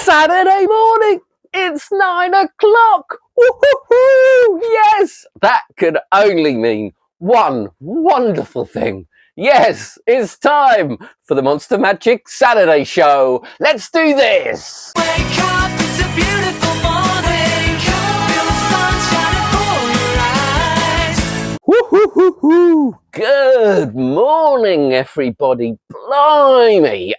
Saturday morning. It's 9 o'clock. Woo-hoo-hoo! Yes, that could only mean one wonderful thing. Yes, it's time for the Monster Magic Saturday Show. Let's do this. Wake up, it's a beautiful morning. Feel the sun shining for your eyes. Woo-hoo-hoo-hoo. Good morning, everybody. Blimey.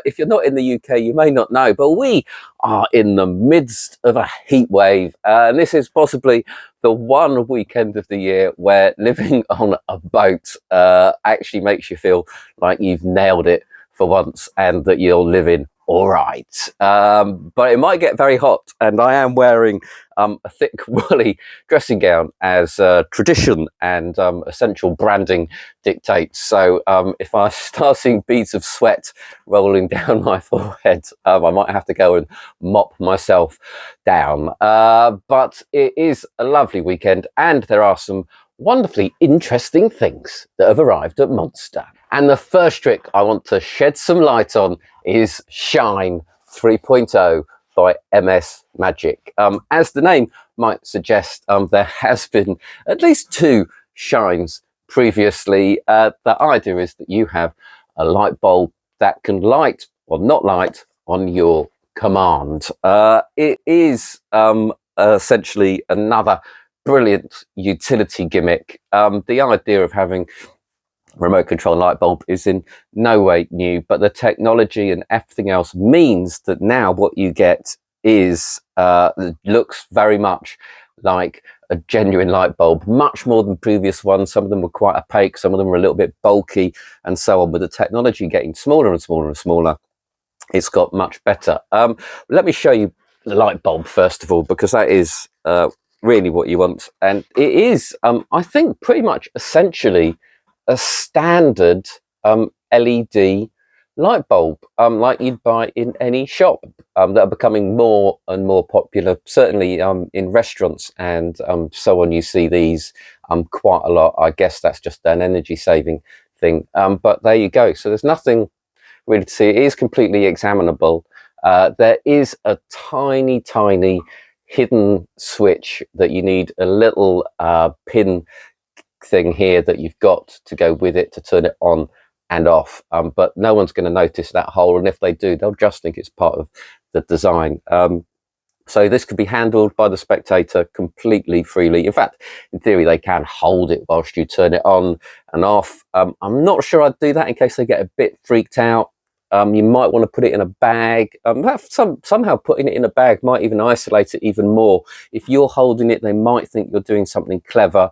If you're not in the UK, you may not know, but we are in the midst of a heat wave. And this is possibly the one weekend of the year where living on a boat actually makes you feel like you've nailed it for once and that you're living all right. But it might get very hot, and I am wearing a thick woolly dressing gown as tradition and essential branding dictates. So if I start seeing beads of sweat rolling down my forehead, I might have to go and mop myself down. But it is a lovely weekend, and there are some wonderfully interesting things that have arrived at Monster. And the first trick I want to shed some light on is Shine 3.0 by MS Magic. As the name might suggest, there has been at least 2 shines previously. The idea is that you have a light bulb that can light or not light on your command. It is essentially another brilliant utility gimmick. The idea of having remote control light bulb is in no way new, but the technology and everything else means that now what you get is looks very much like a genuine light bulb, much more than previous ones. Some of them were quite opaque, some of them were a little bit bulky, and so on. With the technology getting smaller and smaller and smaller, it's got much better. Let me show you the light bulb first of all, because that is really what you want, and it is I think pretty much essentially a standard LED light bulb like you'd buy in any shop, that are becoming more and more popular, certainly in restaurants and so on. You see these quite a lot. I guess that's just an energy saving thing, but there you go. So there's nothing really to see. It is completely examinable. There is a tiny hidden switch that you need a little pin thing here that you've got to go with it to turn it on and off, but no one's going to notice that hole, and if they do, they'll just think it's part of the design. So this could be handled by the spectator completely freely. In fact, in theory, they can hold it whilst you turn it on and off. I'm not sure I'd do that in case they get a bit freaked out. You might want to put it in a bag. Somehow putting it in a bag might even isolate it even more. If you're holding it, they might think you're doing something clever.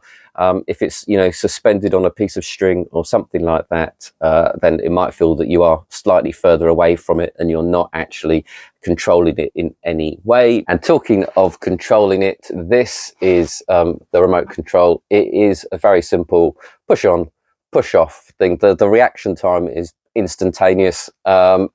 If it's, you know, suspended on a piece of string or something like that, then it might feel that you are slightly further away from it and you're not actually controlling it in any way. And talking of controlling it, this is the remote control. It is a very simple push on, push off thing. The reaction time is instantaneous, and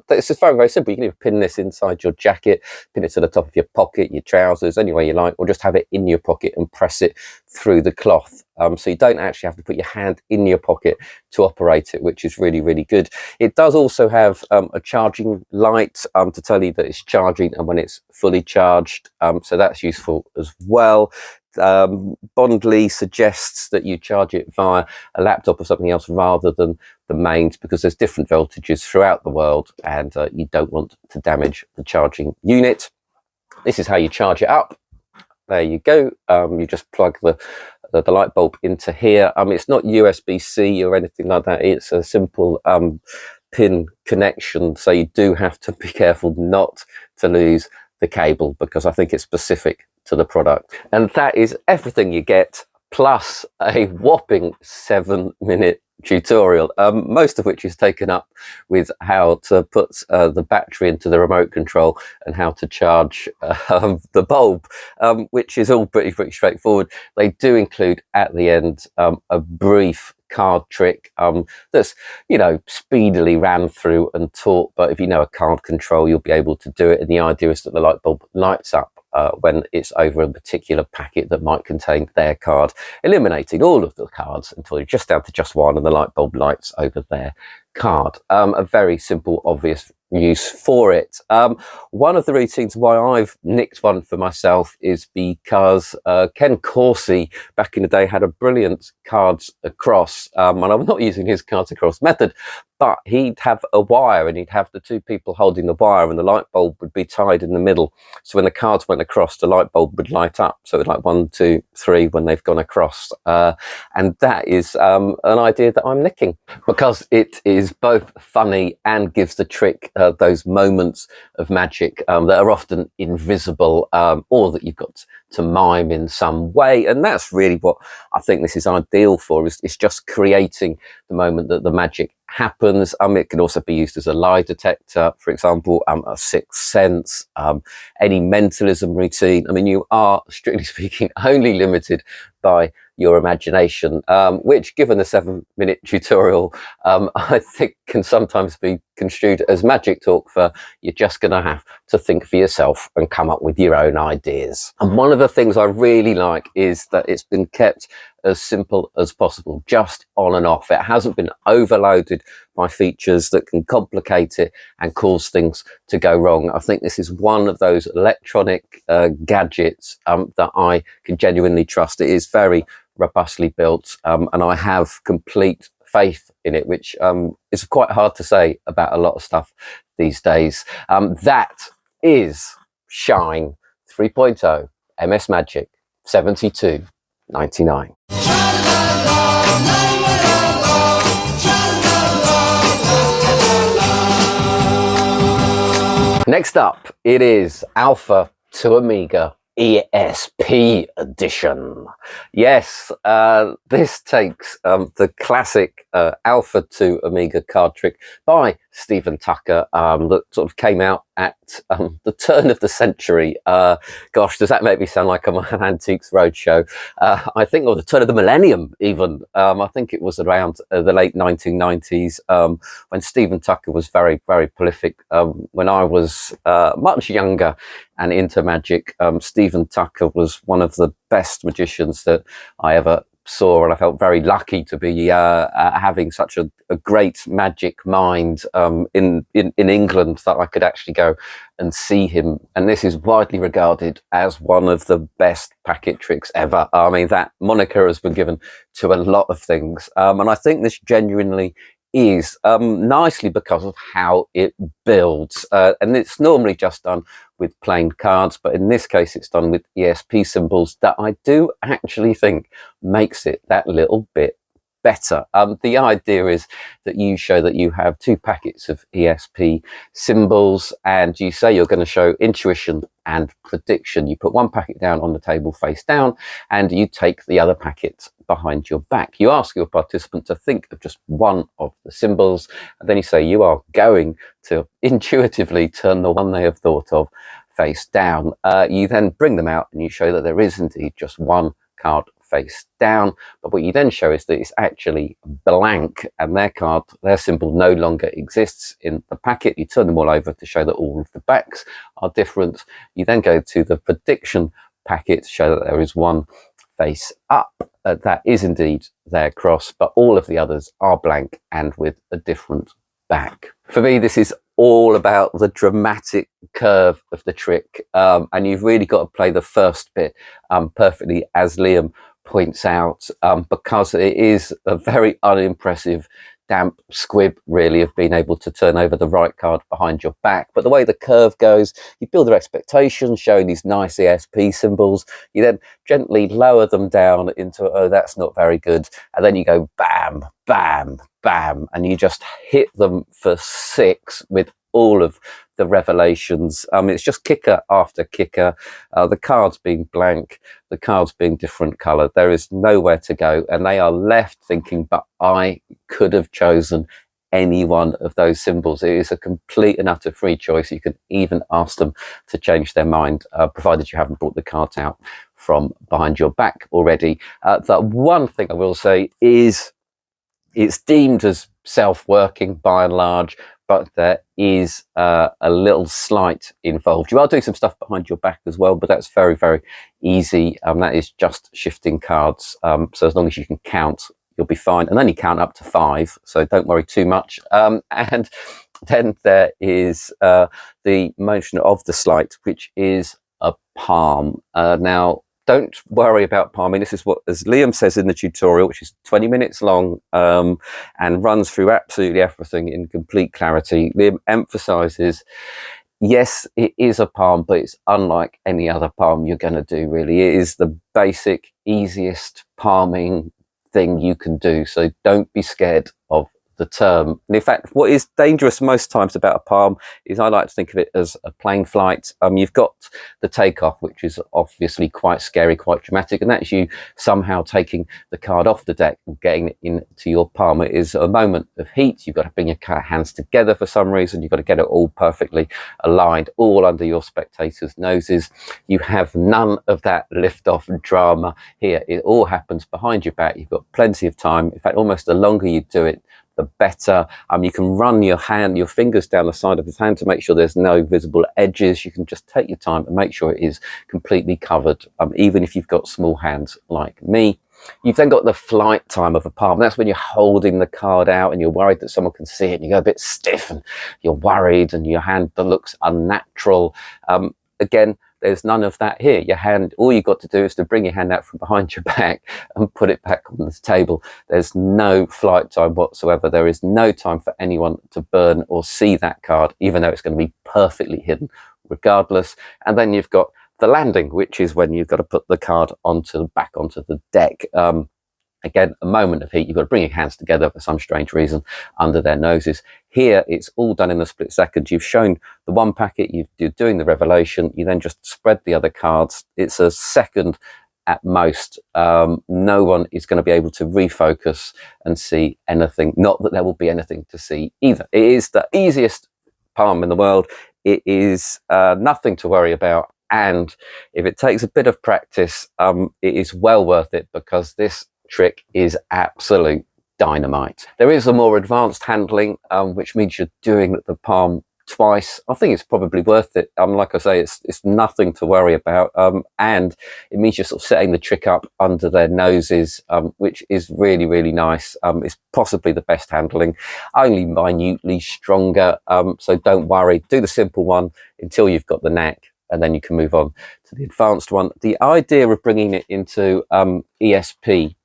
it's just very simple. You can either pin this inside your jacket, pin it to the top of your pocket, your trousers, any way you like, or just have it in your pocket and press it through the cloth, so you don't actually have to put your hand in your pocket to operate it, which is really good. It does also have a charging light to tell you that it's charging and when it's fully charged, so that's useful as well. Bondly suggests that you charge it via a laptop or something else rather than the mains, because there's different voltages throughout the world, and you don't want to damage the charging unit. This is how you charge it up. There you go. You just plug the light bulb into here. It's not USB-C or anything like that. It's a simple pin connection, so you do have to be careful not to lose the cable, because I think it's specific to the product. And that is everything you get, plus a whopping 7-minute tutorial, most of which is taken up with how to put the battery into the remote control and how to charge the bulb, which is all pretty straightforward. They do include at the end a brief card trick that's, you know, speedily ran through and taught, but if you know a card control, you'll be able to do it. And the idea is that the light bulb lights up when it's over a particular packet that might contain their card, eliminating all of the cards until you're just down to just one and the light bulb lights over their card. A very simple, obvious use for it. One of the routines why I've nicked one for myself is because Ken Corsi back in the day had a brilliant cards across, and I'm not using his cards across method, but he'd have a wire and he'd have the two people holding the wire and the light bulb would be tied in the middle. So when the cards went across, the light bulb would light up. So it's like 1, 2, 3 when they've gone across. And that is an idea that I'm nicking because it is both funny and gives the trick those moments of magic that are often invisible or that you've got to mime in some way. And that's really what I think this is ideal for, is it's just creating the moment that the magic happens. It can also be used as a lie detector, for example, a sixth sense, any mentalism routine. I mean, you are, strictly speaking, only limited by your imagination, which, given the 7-minute tutorial, I think can sometimes be construed as magic talk for you're just going to have to think for yourself and come up with your own ideas. And one of the things I really like is that it's been kept as simple as possible, just on and off. It hasn't been overloaded by features that can complicate it and cause things to go wrong. I think this is one of those electronic gadgets that I can genuinely trust. It is very robustly built, and I have complete faith in it, which is quite hard to say about a lot of stuff these days. That is Shine 3.0 MS Magic 72.99. Next up, it is Alpha to Amiga ESP edition. Yes, this takes the classic Alpha to Amiga card trick by Stephen Tucker that sort of came out at the turn of the century. Gosh, does that make me sound like I'm on an Antiques Roadshow? I think, or the turn of the millennium even. I think it was around the late 1990s when Stephen Tucker was very, very prolific. When I was much younger and into magic, Stephen Tucker was one of the best magicians that I ever saw, and I felt very lucky to be having such a great magic mind in England that I could actually go and see him. And this is widely regarded as one of the best packet tricks ever. I mean, that moniker has been given to a lot of things, and I think this genuinely is nicely because of how it builds, and it's normally just done with plain cards, but in this case it's done with ESP symbols that I do actually think makes it that little bit better. The idea is that you show that you have 2 packets of ESP symbols and you say you're going to show intuition and prediction. You put one packet down on the table face down and you take the other packet behind your back. You ask your participant to think of just one of the symbols, and then you say you are going to intuitively turn the one they have thought of face down. You then bring them out and you show that there is indeed just one card face down, but what you then show is that it's actually blank and their symbol no longer exists in the packet. You turn them all over to show that all of the backs are different. You then go to the prediction packet to show that there is one face up. That is indeed their cross, but all of the others are blank and with a different back. For me, this is all about the dramatic curve of the trick, and you've really got to play the first bit perfectly, as Liam points out, because it is a very unimpressive damp squib really of being able to turn over the right card behind your back. But the way the curve goes, you build their expectations showing these nice ESP symbols, you then gently lower them down into, oh, that's not very good, and then you go bam, bam, bam, and you just hit them for 6 with all of the revelations. It's just kicker after kicker, the cards being blank, the cards being different colour. There is nowhere to go, and they are left thinking, but I could have chosen any one of those symbols. It is a complete and utter free choice. You can even ask them to change their mind, provided you haven't brought the cards out from behind your back already. The one thing I will say is it's deemed as self-working by and large, but there is a little sleight involved. You are doing some stuff behind your back as well, but that's very, very easy. That is just shifting cards. So as long as you can count, you'll be fine, and then you count up to 5, so don't worry too much. And then there is the motion of the sleight, which is a palm. Now, don't worry about palming. This is what, as Liam says in the tutorial, which is 20 minutes long and runs through absolutely everything in complete clarity. Liam emphasizes, yes, it is a palm, but it's unlike any other palm you're going to do, really. It is the basic, easiest palming thing you can do. So don't be scared of the term. And in fact, what is dangerous most times about a palm is I like to think of it as a plane flight. You've got the takeoff, which is obviously quite scary, quite dramatic, and that's you somehow taking the card off the deck and getting it into your palm. It is a moment of heat. You've got to bring your hands together for some reason. You've got to get it all perfectly aligned, all under your spectators' noses. You have none of that lift-off drama here. It all happens behind your back. You've got plenty of time. In fact, almost the longer you do it, the better. You can run your fingers down the side of his hand to make sure there's no visible edges. You can just take your time and make sure it is completely covered, even if you've got small hands like me. You've then got the flight time of a palm. That's when you're holding the card out and you're worried that someone can see it, and you go a bit stiff and you're worried and your hand looks unnatural. Again, there's none of that here. Your hand, all you've got to do is to bring your hand out from behind your back and put it back on the table. There's no flight time whatsoever. There is no time for anyone to burn or see that card, even though it's going to be perfectly hidden regardless. And then you've got the landing, which is when you've got to put the card back onto the deck. Again, a moment of heat. You've got to bring your hands together for some strange reason under their noses. Here, it's all done in a split second. You've shown the one packet, you're doing the revelation, you then just spread the other cards. It's a second at most. No one is going to be able to refocus and see anything. Not that there will be anything to see either. It is the easiest palm in the world. It is nothing to worry about. And if it takes a bit of practice, it is well worth it, because this trick is absolute dynamite. There is a more advanced handling, which means you're doing the palm twice. I think it's probably worth it. Like I say, it's nothing to worry about, and it means you're sort of setting the trick up under their noses, which is really, really nice. It's possibly the best handling, only minutely stronger, so don't worry. Do the simple one until you've got the knack, and then you can move on to the advanced one. The idea of bringing it into ESP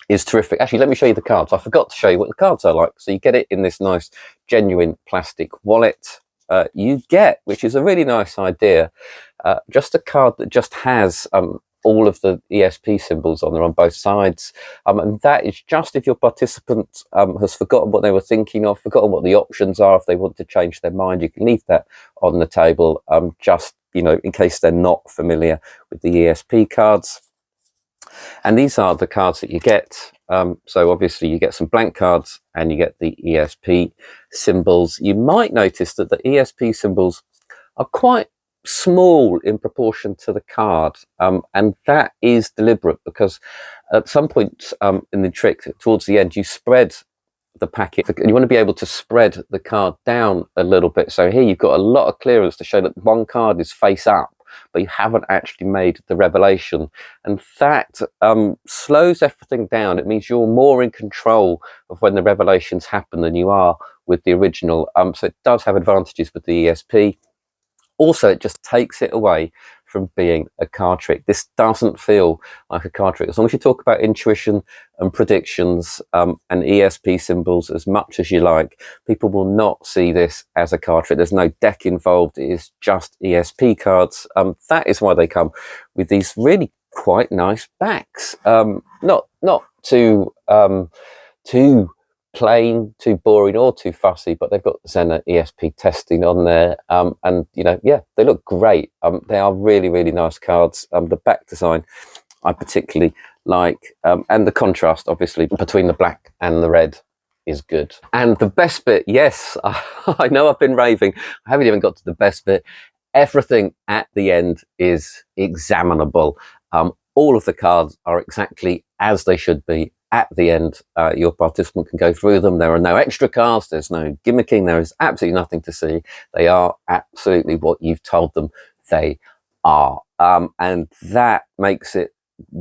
is terrific. Actually, let me show you the cards. I forgot to show you what the cards are like. So you get it in this nice, genuine plastic wallet. You get, which is a really nice idea, just a card that just has all of the ESP symbols on there on both sides. And that is just if your participant has forgotten what they were thinking of, forgotten what the options are. If they want to change their mind, you can leave that on the table, just, you know, in case they're not familiar with the ESP cards. And these are the cards that you get. So obviously you get some blank cards and you get the ESP symbols. You might notice that the ESP symbols are quite small in proportion to the card, and that is deliberate, because at some point in the trick, towards the end, you spread the packet and you want to be able to spread the card down a little bit. So here you've got a lot of clearance to show that one card is face up, but you haven't actually made the revelation, and that slows everything down. It means you're more in control of when the revelations happen than you are with the original, so it does have advantages with the ESP. Also, it just takes it away from being a card trick. This doesn't feel like a card trick. As long as you talk about intuition and predictions and ESP symbols as much as you like, people will not see this as a card trick. There's no deck involved. It is just ESP cards. That is why they come with these really quite nice backs. Not too plain, too boring, or too fussy, but they've got Zenna ESP testing on there, and you know, yeah, they look great. They are really, really nice cards. The back design I particularly like, and the contrast obviously between the black and the red is good. And the best bit, yes, I know I've been raving, I haven't even got to the best bit. Everything at the end is examinable. All of the cards are exactly as they should be, at the end, your participant can go through them. There are no extra cards, there's no gimmicking, there is absolutely nothing to see. They are absolutely what you've told them they are. And that makes it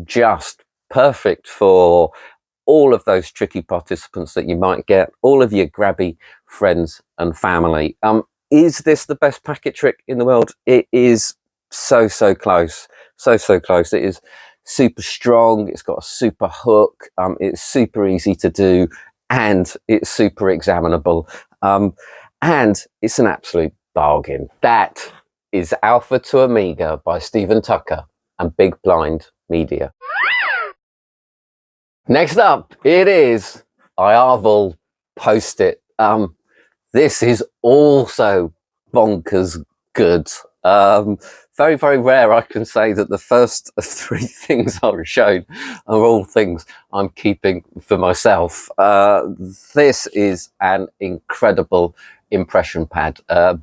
just perfect for all of those tricky participants that you might get, all of your grabby friends and family. Is this the best packet trick in the world? It is so close, so close. It is super strong, it's got a super hook, it's super easy to do, and it's super examinable, and it's an absolute bargain. That is Alpha to Amiga by Stephen Tucker and Big Blind Media. Next up, it is Iarvel Post It. This is also bonkers good. Very rare I can say that the first of three things I was shown are all things I'm keeping for myself. This is an incredible impression pad.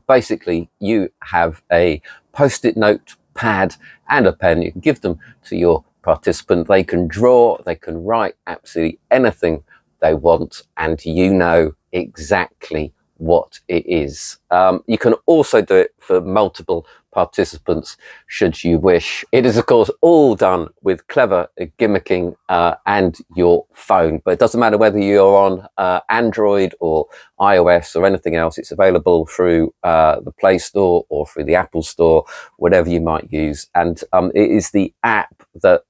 Basically, you have a post-it note pad and a pen. You can give them to your participant. They can draw, they can write absolutely anything they want, and you know exactly what it is. You can also do it for multiple participants should you wish. It is of course all done with clever gimmicking and your phone, but it doesn't matter whether you're on Android or iOS or anything else. It's available through the Play Store or through the Apple Store, whatever you might use. And it is the app that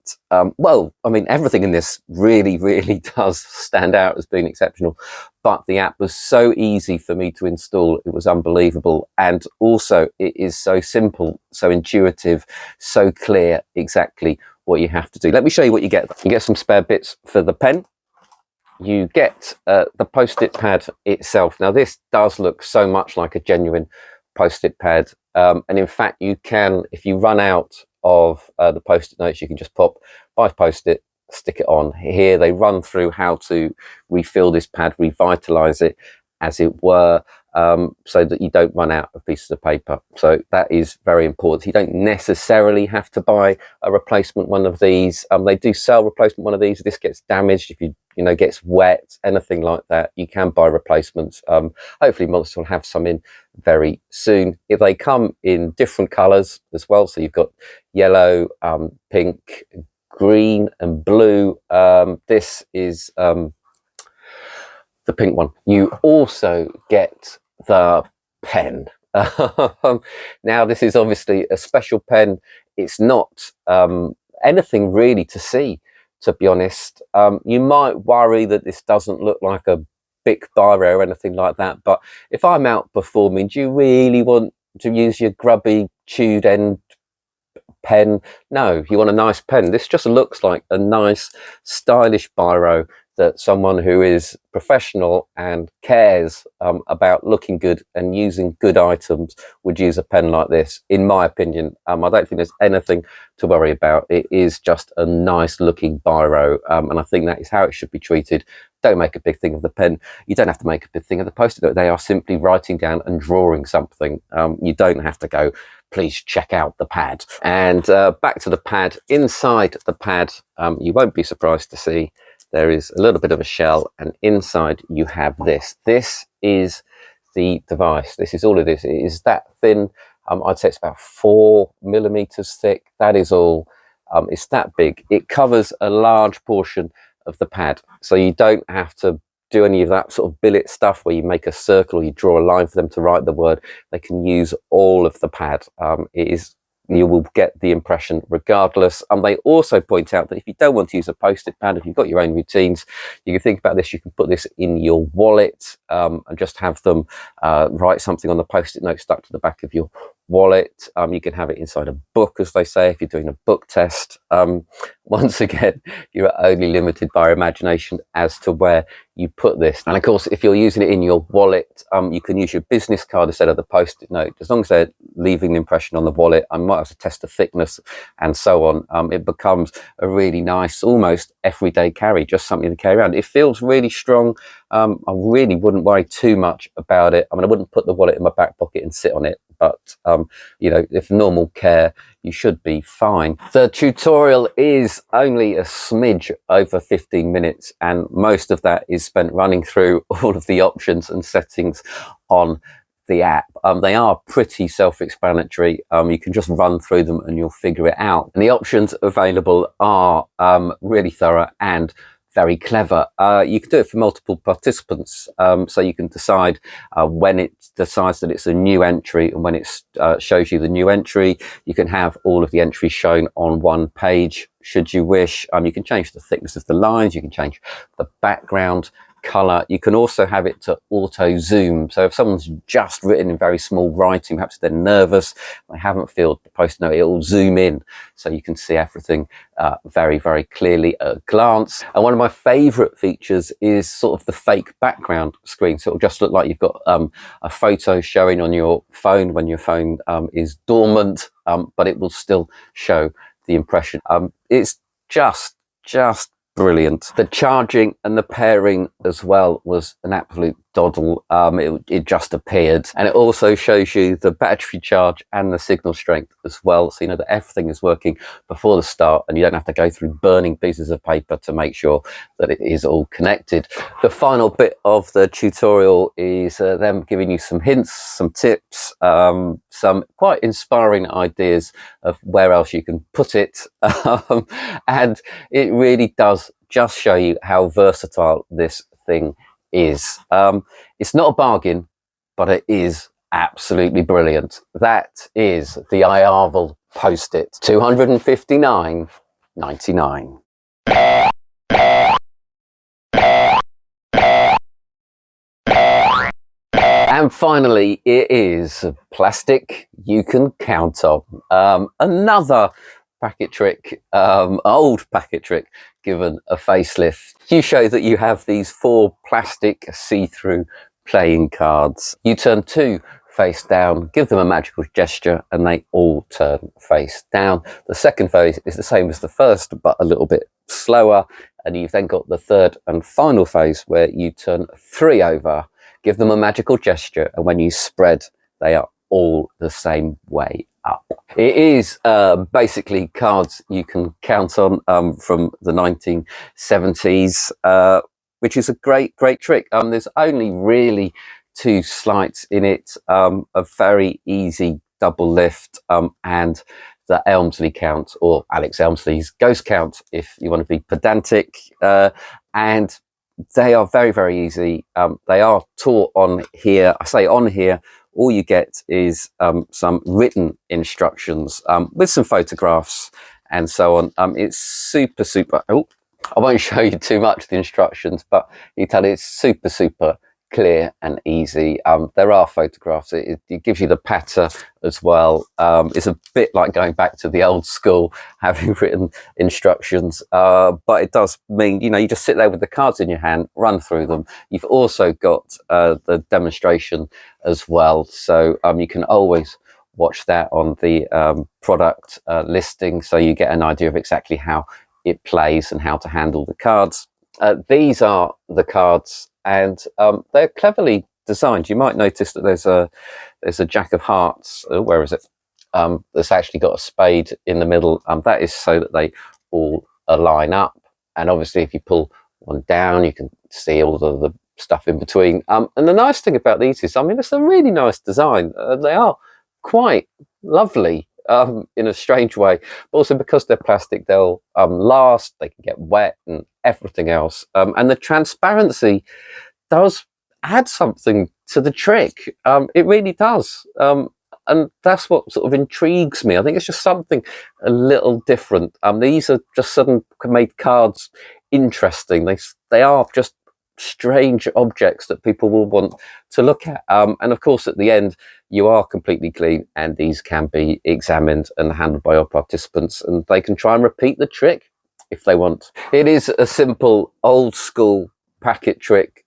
well, I mean, everything in this really does stand out as being exceptional, but the app was so easy for me to install. It was unbelievable. And also it is so simple, so intuitive, so clear exactly what you have to do. Let me show you what you get. You get some spare bits for the pen. You get the post-it pad itself. Now this does look so much like a genuine post-it pad. And in fact, you can, if you run out of the post-it notes, you can just buy post-it, stick it on. Here they run through how to refill this pad, revitalize it as it were, so that you don't run out of pieces of paper. So that is very important. You don't necessarily have to buy a replacement one of these. They do sell replacement one of these. If this gets damaged, if you know gets wet, anything like that, you can buy replacements. Hopefully Monster will have some in very soon. If they come in different colors as well, so you've got yellow, pink, green and blue. This is the pink one. You also get the pen. Now this is obviously a special pen. It's not anything really to see, to be honest. You might worry that this doesn't look like a Bic biro or anything like that, but if I'm out performing, do you really want to use your grubby chewed end pen? No, you want a nice pen. This just looks like a nice stylish biro that someone who is professional and cares about looking good and using good items would use a pen like this, in my opinion. I don't think there's anything to worry about. It is just a nice looking biro, and I think that is how it should be treated. Don't make a big thing of the pen. You don't have to make a big thing of the post-it note. They are simply writing down and drawing something. You don't have to go, please check out the pad. And back to the pad. Inside the pad, you won't be surprised to see there is a little bit of a shell, and inside you have this. This is the device. This is all it is. It is that thin. I'd say it's about 4 millimeters thick. That is all. It's that big. It covers a large portion of the pad, so you don't have to do any of that sort of billet stuff where you make a circle or you draw a line for them to write the word. They can use all of the pad. It is, you will get the impression regardless. They also point out that if you don't want to use a post-it pad, if you've got your own routines, you can think about this. You can put this in your wallet and just have them write something on the post-it note stuck to the back of your wallet. You can have it inside a book, as they say, if you're doing a book test. Once again, you're only limited by your imagination as to where you put this. And of course, if you're using it in your wallet, you can use your business card instead of the post-it note. As long as they're leaving the impression on the wallet, I might have to test the thickness and so on. It becomes a really nice, almost everyday carry, just something to carry around. It feels really strong. I really wouldn't worry too much about it. I mean, I wouldn't put the wallet in my back pocket and sit on it, but you know, if normal care, you should be fine. The tutorial is only a smidge over 15 minutes, and most of that is spent running through all of the options and settings on the app. They are pretty self-explanatory. You can just run through them and you'll figure it out. And the options available are really thorough and very clever. You can do it for multiple participants, so you can decide when it decides that it's a new entry, and when it shows you the new entry, you can have all of the entries shown on one page should you wish. You can change the thickness of the lines, you can change the background color. You can also have it to auto zoom, so if someone's just written in very small writing, perhaps they're nervous, they haven't filled the post note, it'll zoom in so you can see everything very, very clearly at a glance. And one of my favorite features is sort of the fake background screen, so it'll just look like you've got a photo showing on your phone when your phone is dormant, but it will still show the impression. It's just brilliant. The charging and the pairing as well was an absolute doddle. It just appeared, and it also shows you the battery charge and the signal strength as well, so you know that everything is working before the start and you don't have to go through burning pieces of paper to make sure that it is all connected. The final bit of the tutorial is them giving you some hints, some tips, some quite inspiring ideas of where else you can put it, and it really does just show you how versatile this thing is. It's not a bargain, but it is absolutely brilliant. That is the Iarvel Post It, $259.99. And finally, it is plastic you can count on. Another packet trick, old packet trick given a facelift. You show that you have these 4 plastic see-through playing cards. You turn 2 face down, give them a magical gesture, and they all turn face down. The second phase is the same as the first, but a little bit slower. And you've then got the third and final phase where you turn 3 over, give them a magical gesture, and when you spread, they are all the same way up. It is basically cards you can count on from the 1970s, which is a great trick. There's only really 2 sleights in it, a very easy double lift, and the Elmsley count, or Alex Elmsley's ghost count if you want to be pedantic, and they are very easy. They are taught on here. I say on here, all you get is some written instructions with some photographs and so on. It's super, oh, I won't show you too much of the instructions, but you tell it's super clear and easy. There are photographs. It gives you the patter as well. It's a bit like going back to the old school, having written instructions, but it does mean, you know, you just sit there with the cards in your hand, run through them. You've also got the demonstration as well, so you can always watch that on the product listing, so you get an idea of exactly how it plays and how to handle the cards. These are the cards, and they're cleverly designed. You might notice that there's a Jack of Hearts. Oh, where is it? That's actually got a spade in the middle. That is so that they all line up. And obviously, if you pull one down, you can see all the stuff in between. And the nice thing about these is, I mean, it's a really nice design. They are quite lovely in a strange way, but also because they're plastic, they'll last. They can get wet and everything else. And the transparency does add something to the trick. It really does. And that's what sort of intrigues me. I think it's just something a little different. These are just made cards interesting. They are just strange objects that people will want to look at. And of course, at the end, you are completely clean, and these can be examined and handled by our participants, and they can try and repeat the trick if they want. It is a simple, old school packet trick,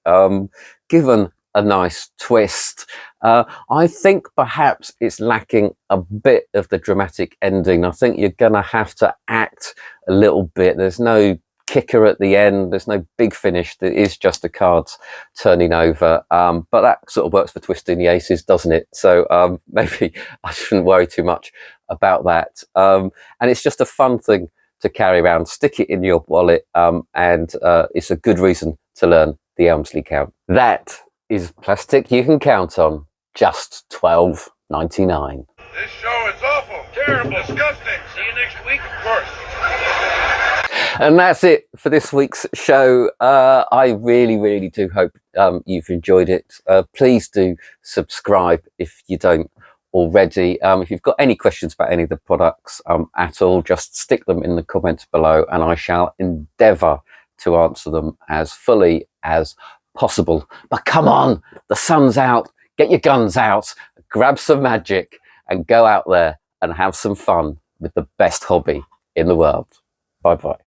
given a nice twist. I think perhaps it's lacking a bit of the dramatic ending. I think you're gonna have to act a little bit. There's no kicker at the end, there's no big finish. There is just the cards turning over, but that sort of works for twisting the aces, doesn't it? So maybe I shouldn't worry too much about that. And it's just a fun thing to carry around, stick it in your wallet, and it's a good reason to learn the Elmsley count. That is plastic you can count on, just $12.99. This show is awful, terrible, disgusting. See you next week, of course. And that's it for this week's show. I really do hope you've enjoyed it. Please do subscribe if you don't already. If you've got any questions about any of the products at all, just stick them in the comments below and I shall endeavour to answer them as fully as possible. But come on, the sun's out, get your guns out, grab some magic and go out there and have some fun with the best hobby in the world. Bye bye.